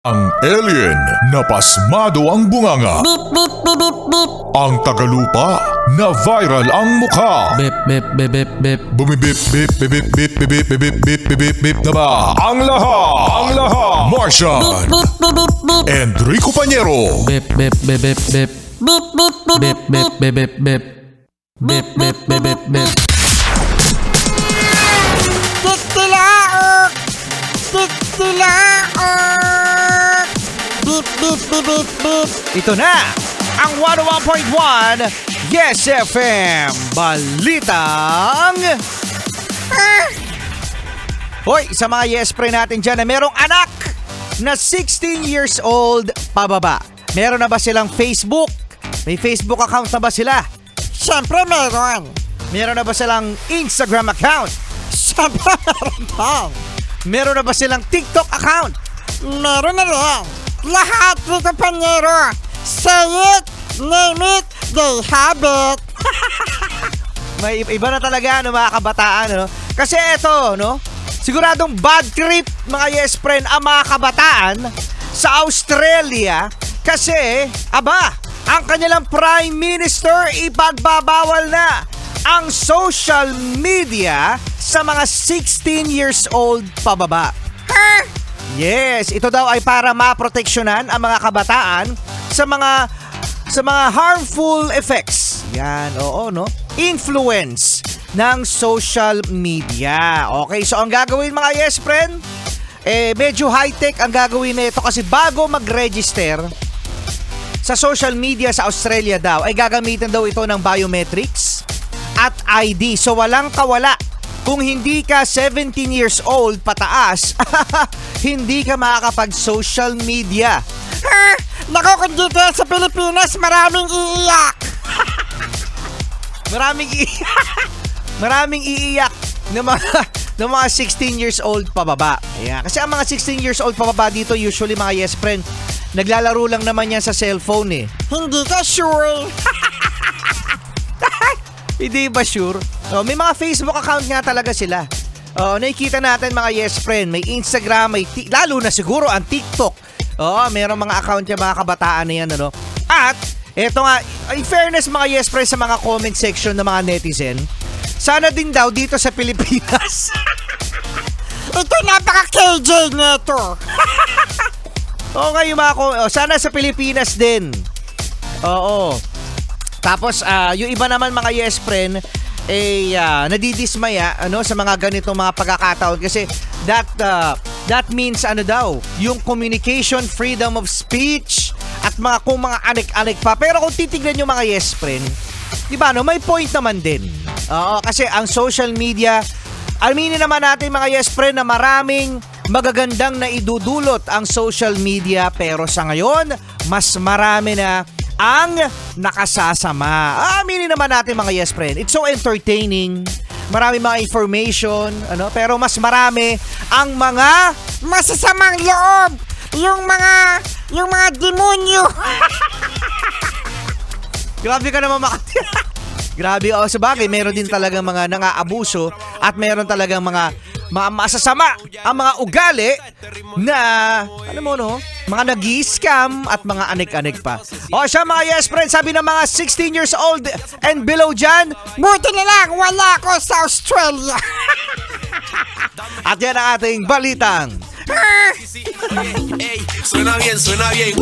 Ang alien na pasmado ang bunganga. Beep, beep, beep, beep, beep. Ang tagalupa na viral ang mukha. Bip, bip, bip, bip, bip. Bumibip, bip, bip, bip, bip, bip, bip, bip, bip, bip, bip na ba? Ang lahat, Martian, Beep, beep, beep, beep. Enrico Pañero, Bip, bip, bip, bip, bip. Beep, beep, beep, Bip, beep, bip, bip, bip, bip. Bip, bip, bip, bip, bip. Titilaok! Titilaok! Beep, beep, beep, beep, beep. Ito na ang 101.1 Yes FM Balitang Hoy, sa mga Yes Pre natin dyan na merong anak na 16 years old pababa. Meron na ba silang Facebook? May Facebook account na ba sila? Siyempre meron. Meron na ba silang Instagram account? Siyempre meron daw. Meron na ba silang TikTok account? Meron na rin. Lahat dito, Panyero. Say it, name it, they have it. May iba na talaga mga kabataan, ano? Kasi eto, no? Siguradong bad trip mga yes friend ang mga kabataan sa Australia kasi ang kanilang Prime Minister ipagbabawal na ang social media sa mga 16 years old pababa. Yes, ito daw ay para maproteksyonan ang mga kabataan sa mga harmful effects. Yan, oo, no? Influence ng social media. Okay, so ang gagawin mga yes friend, medyo high-tech ang gagawin nito kasi bago mag-register sa social media sa Australia daw, ay gagamitin daw ito ng biometrics at ID. So walang kawala. Kung hindi ka 17 years old pataas, hindi ka makakapag-social media. Naku, kung dito sa Pilipinas, maraming iiyak. Maraming iiyak ng mga 16 years old pababa. Ayan. Kasi ang mga 16 years old pababa dito, usually mga yes friend, naglalaro lang naman yan sa cellphone eh. Hindi ka sure. Hindi ba sure? May mga Facebook account nga talaga sila. Nakikita natin mga yes friend, may Instagram, lalo na siguro ang TikTok. Mayroong mga account yung mga kabataan na yan, ano? At, eto nga, in fairness mga yes friend sa mga comment section ng mga netizen, sana din daw dito sa Pilipinas. Ito napaka-KJ neto. Okay, sana sa Pilipinas din. Oo. Tapos, yung iba naman mga yes friend, nadidismaya sa mga ganitong mga pagkakataon kasi that means yung communication, freedom of speech at kung mga anik-anik pa. Pero kung titignan yung mga yes friend, di ba may point naman din. Oo, kasi ang social media, aminin naman natin mga yes friend na maraming magagandang na idudulot ang social media, pero sa ngayon mas marami na ang nakasasama. Aminin naman natin mga yes friend, it's so entertaining, marami mga information, pero mas marami ang mga Masasamang loob. Yung mga demonyo. grabe ka naman grabe, sabagay, meron din talagang mga nang-aabuso at meron talagang mga masasama ang mga ugali na, mga nag-i-scam at mga anik-anik pa. Siya mga yes friend, sabi ng mga 16 years old and below dyan, Buti na lang, wala ako sa Australia. at yan ang ating balitang. Suena bien, suena bien.